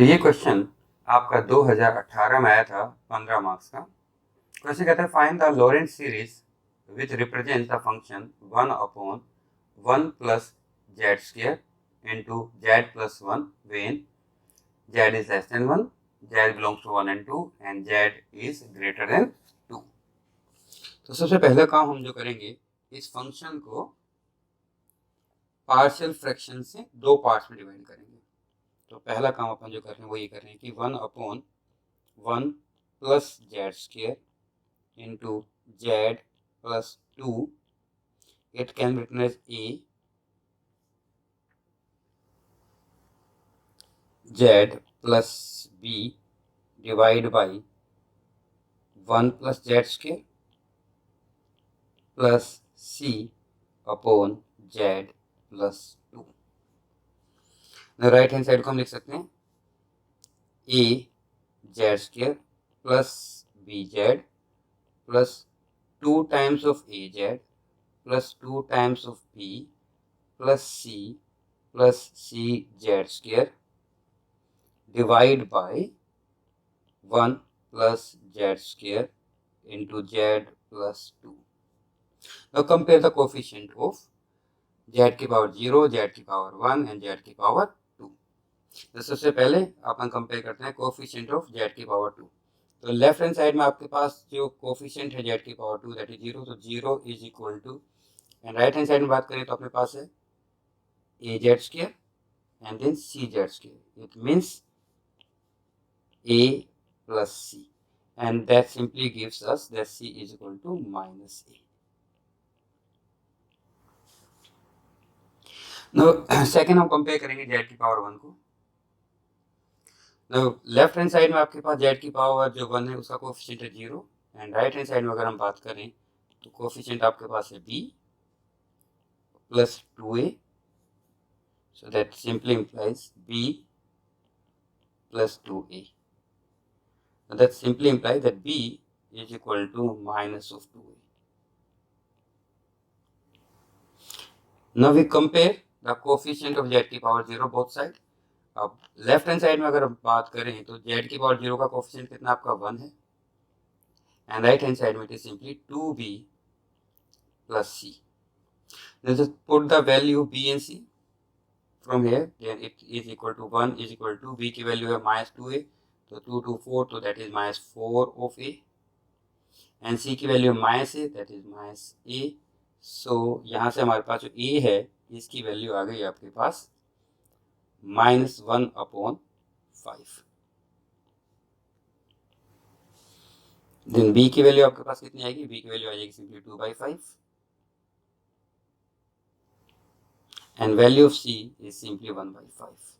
ये क्वेश्चन आपका 2018 में आया था 15 मार्क्स का। क्वेश्चन कहता है find the Laurent series which represents the function 1/1 plus Z square into Z plus 1 when z is less than 1, z belongs to 1 and 2 and z is greater than 2। तो सबसे पहला काम हम जो करेंगे, इस फंक्शन को पार्शियल फ्रैक्शन से दो पार्ट्स में डिवाइड करेंगे। तो पहला काम अपन जो कर रहे हैं वो ये कर रहे हैं कि 1/1 plus Z square into Z plus 2, it can written as A Z plus B divide by 1 plus Z square plus C upon Z plus 2। Right hand side को हम लिख सकते हैं A Z square plus B Z plus 2 times of a z plus 2 times of b plus c z square divide by 1 plus z square into z plus 2. Now compare the coefficient of z की power 0, z की power 1 and z की power 2. तो सबसे पहले अपन compare करते हैं coefficient of z की power 2। तो लेफ्ट हैंड साइड में आपके पास जो कोफिशिएंट है z की पावर 2 दैट इज 0, तो 0 is equal to, and right hand side में बात करें तो अपने पास है a Z square and then c z square, it means a plus c, and that simply gives us that c is equal to minus a. Now second हम compare करेंगे z की पावर 1 को। लेफ्ट हैंड साइड में आपके पास Z की power जो 1 है उसका कोफिशिएंट है 0, एंड राइट हैंड साइड में अगर हम बात करें तो कोफिशिएंट आपके पास है b plus 2a, so that simply implies b plus 2a. So that simply implies that b is equal to minus of 2a. Now we compare the coefficient of z की power 0 both side. अब left hand side में अगर हम बात करें तो z की power 0 का कोफिशिएंट कितना आपका 1 है, एंड राइट हैंड साइड में it is simply 2b plus c. Now just put the value b and c from here, then it is equal to 1 is equal to b की value है minus 2a, तो 2 to 4 तो that is minus 4 of a, and c की value minus a that is minus a. सो यहाँ से हमारे पास जो a है इसकी वैल्यू आ गई आपके पास -1/5। देन b की वैल्यू आपके पास कितनी आएगी, b की वैल्यू आ जाएगी simply 2/5, and value of c is simply 1/5.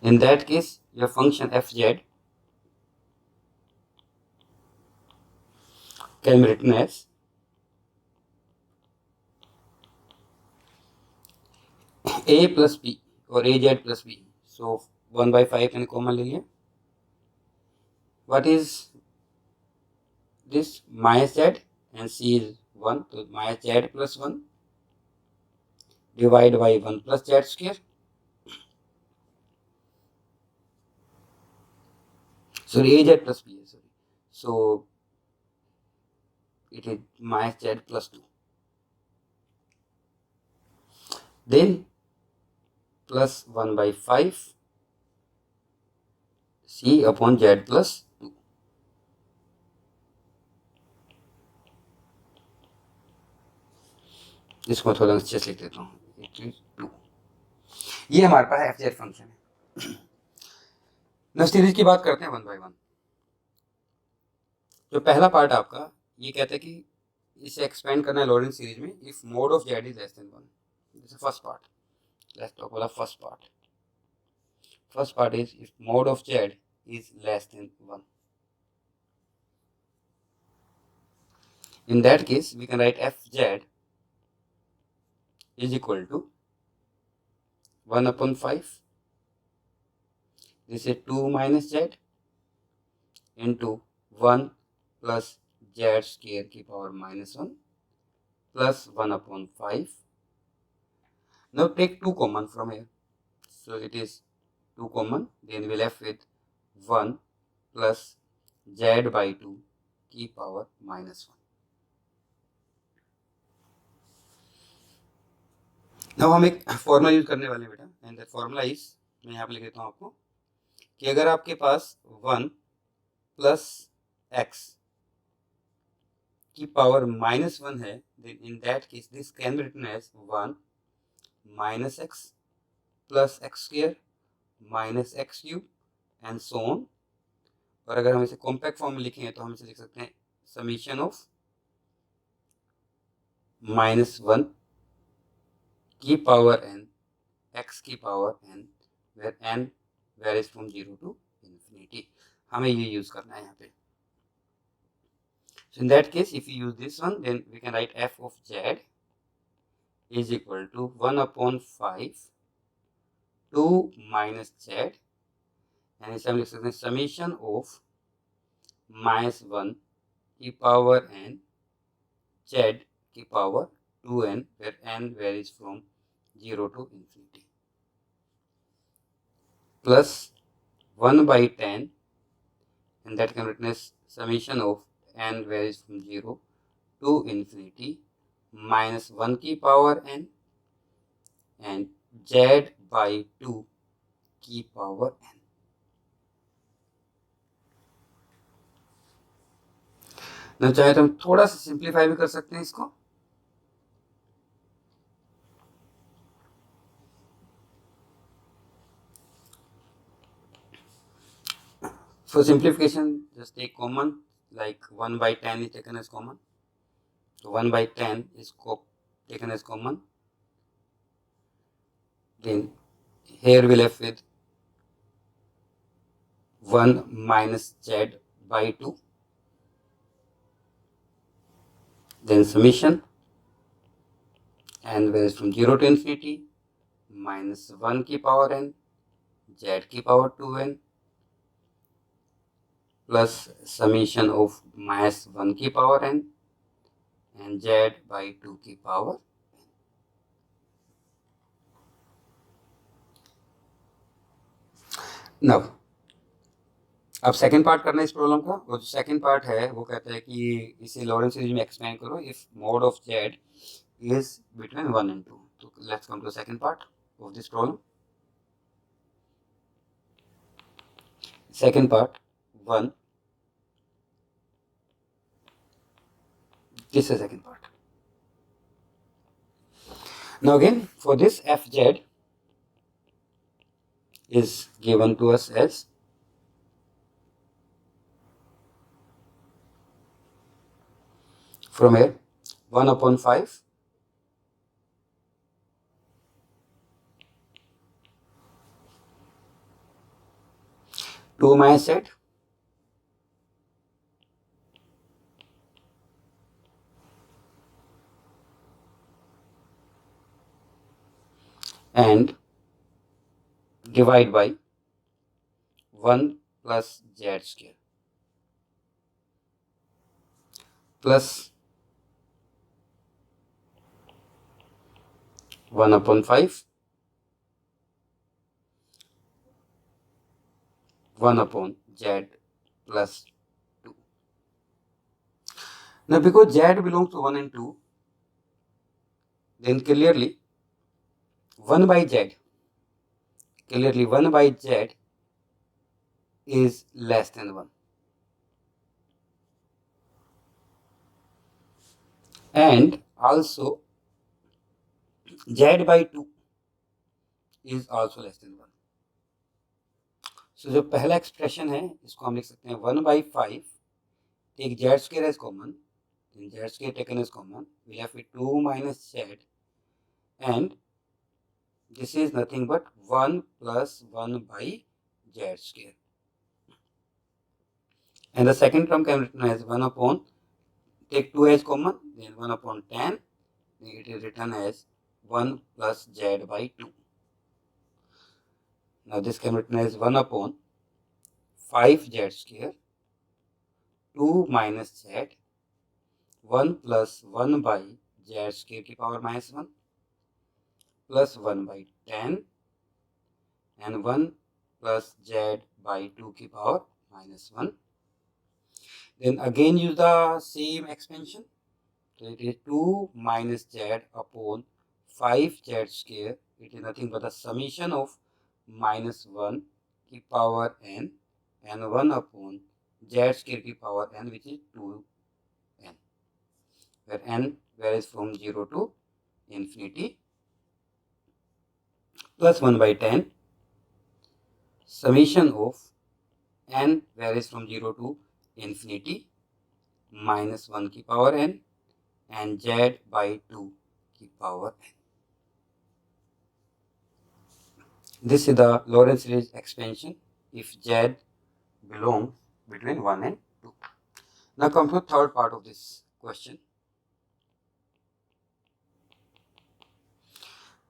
In that case, your function fz can be written as a plus b or az plus b. So 1/5 मैंने common ले लिया. What is this? Minus z and c is 1, तो minus z plus 1 divide by 1 plus z square. Sorry, az plus b. Sorry. So it is minus z plus 2. Then plus 1/5 c upon z plus 2. इसको थोड़ा अच्छे से लिख देता हूँ, 2। ये हमारे पास एफ जेड फंक्शन है। नेक्स्ट सीरीज की बात करते हैं 1 by 1। जो पहला पार्ट आपका ये कहता है कि इसे एक्सपेंड करना है लॉरेंट सीरीज में if mode of Z is less than 1। This is first part. Let's talk about the first part. First part is if mode of Z is less than 1. In that case, we can write fz is equal to 1/5. This is 2 minus z into 1 plus z square की power -1 plus 1/5. Now take 2 common from here. so it is 2 common, then we left with 1 plus z by 2 की power -1. अब हम एक formula use करने वाले हैं बेटा, and that formula is, मैं यहाँ पे लिख देता हूँ आपको, कि अगर आपके पास 1 प्लस एक्स की पावर -1 है, then in that case this can be written as 1 minus x plus x square minus x cube and so on. और अगर हम इसे कॉम्पैक्ट फॉर्म में लिखेंगे तो हम इसे लिख सकते हैं समीशन ऑफ -1 की पावर n x की power n where n varies from 0 to infinity. हमें ये यूज करना है यहाँ पे. So in that case, if you use this one, then we can write f of z is equal to 1 upon 5 2 minus z, and इसे हम लिख सकते हैं समीशन ऑफ -1 की पावर n z की power 2n where n varies from 0 to infinity plus 1 by 10, and that can be written as summation of n varies from 0 to infinity minus 1 की power n and z by 2 की power n. ना चाहे तो हम थोड़ा सा simplify भी कर सकते हैं इसको. For simplification, just take common, like 1 by 10 is taken as common. So 1 by 10 is taken as common. Then here we left with 1 minus z by 2. Then summation, n varies from 0 to infinity minus 1 की power n z की power 2n plus summation of minus 1 की power n and z by 2 की power n. Now, अब second part करना है इस problem का. और जो सेकेंड पार्ट है वो कहता है कि इसे लॉरेंस सीरीज में एक्सपेंड करो if mode of z is between 1 and 2. So let's come to the second part of this problem. Second part 1. This is the second part. Now again, for this fz is given to us as from here 1 upon 5 2 minus z and divide by 1 plus z square plus 1 upon 5 1 upon z plus 2. Now because z belongs to 1 and 2, then clearly 1 by z is less than 1. And also z by 2 is also less than 1. So जो पहला expression है इसको हम लिख सकते हैं 1 by 5 take z square as common, then z square taken as common, we have with 2 minus z, and this is nothing but 1 plus 1 by z square. And the second term can be written as 1 upon, take 2 as common, then 1 upon 10, then it is written as 1 plus z by 2. Now this can be written as 1 upon 5z square 2 minus z 1 plus 1 by z square की power -1 plus 1 by 10 and 1 plus z by 2 की power minus 1. Then again use the same expansion. So it is 2 minus z upon 5z square. It is nothing but the summation of minus 1 की power n and 1 upon z square की power n, which is 2n, where n varies from 0 to infinity, plus 1 by 10 summation of n varies from 0 to infinity minus 1 की power n and z by 2 की power n. This is the Lorentz series expansion if z belongs between 1 and 2. Now come to the third part of this question.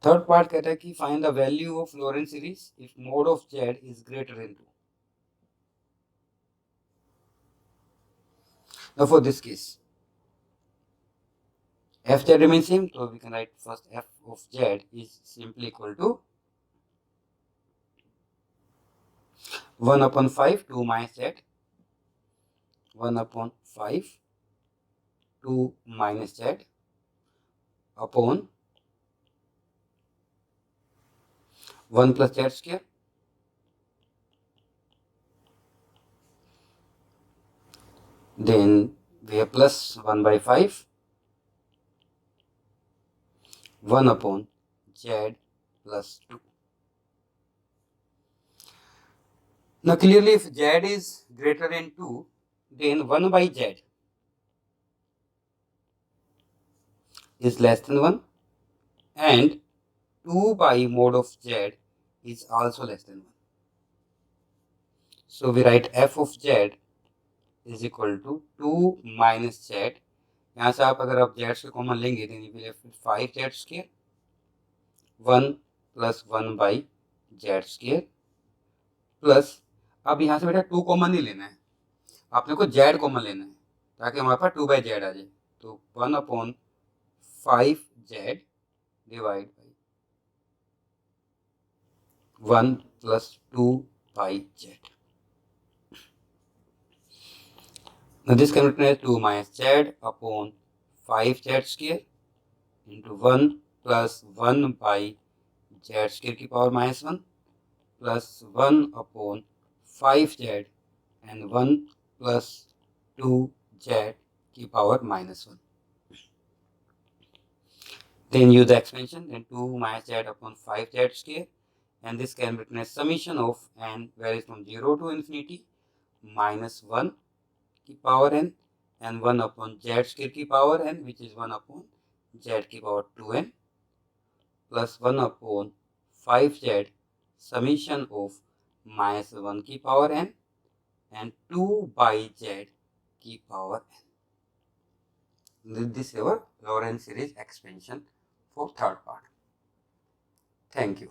Third part कहता है कि find the value of Lorentz series if mod of z is greater than 2. Now for this case, fz remains same, so we can write first f of z is simply equal to 1 upon 5 2 minus z, 1 upon 5 2 minus z upon 1 plus z square, then we have plus 1 by 5 1 upon z plus 2. Now clearly if z is greater than 2, then 1 by z is less than 1 and 2 by mod of z is also less than 1. So we write f of z is equal to 2 minus z. यहाँ से आप अगर आप z से common लेंगे then you will have 5z square 1 plus 1 by z square plus अब यहाँ से बेटा 2 कॉमन नहीं लेना है, आपने को z कॉमन लेना है ताकि हमारे पास 2 by z आ जाए. तो 1 upon 5z divide by 1 plus 2 by z. Now this can be written as 2 minus z upon 5z square into 1 plus 1 by z square की power minus 1 plus 1 upon 5z and 1 plus 2z की power minus 1. Then use the expansion, then 2 minus z upon 5z square, and this can be written as summation of n varies from 0 to infinity minus 1 की power n and 1 upon z square की power n, which is 1 upon z की power 2n plus 1 upon 5z summation of minus 1 की power n and 2 by z की power n. This is our Lorentz series expansion for third part. Thank you.